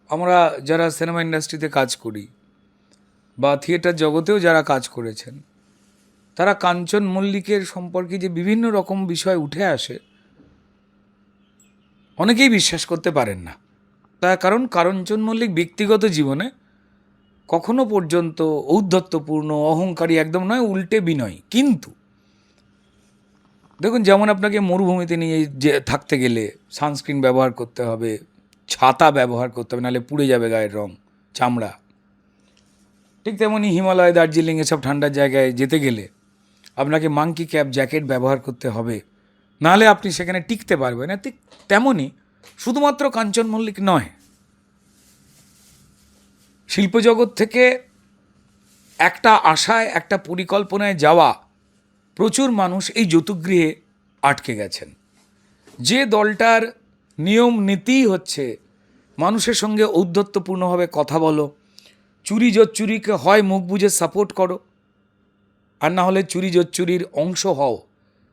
আমরা যারা সিনেমা ইন্ডাস্ট্রিতে কাজ করি বা থিয়েটার জগতেও যারা কাজ করেছেন, তারা কাঞ্চন মল্লিকের সম্পর্কে যে বিভিন্ন রকম বিষয় উঠে আসে, অনেকেই বিশ্বাস করতে পারেন না। তার কারণ কাঞ্চন মল্লিক ব্যক্তিগত জীবনে কখনো পর্যন্ত ঔদ্ধত্যপূর্ণ, অহংকারী একদম নয়, উল্টে বিনয়। কিন্তু দেখুন, যেমন আপনাকে মরুভূমিতে নিয়ে যে থাকতে গেলে সানস্ক্রিন ব্যবহার করতে হবে, ছাতা ব্যবহার করতে হবে, নাহলে পুড়ে যাবে গায়ের রং, চামড়া। ঠিক তেমনই হিমালয়, দার্জিলিং এসব ঠান্ডার জায়গায় যেতে গেলে আপনাকে মাঙ্কি ক্যাপ জ্যাকেট ব্যবহার করতে হবে, নাহলে আপনি সেখানে টিকতে পারবেন না। ঠিক তেমনই শুধুমাত্র কাঞ্চন মল্লিক নয়, শিল্পজগৎ থেকে একটা আশায়, একটা পরিকল্পনায় যাওয়া প্রচুর মানুষ এই যৌতুকগৃহে আটকে গেছেন। যে দলটার নিয়ম নীতিই হচ্ছে মানুষের সঙ্গে ঔদ্ধত্যপূর্ণভাবে কথা বলো, চুরি জোচ্চুরিকে হয় মুখ বুজে সাপোর্ট করো, আর না হলে চুরি জোচ্চুরির অংশ হও,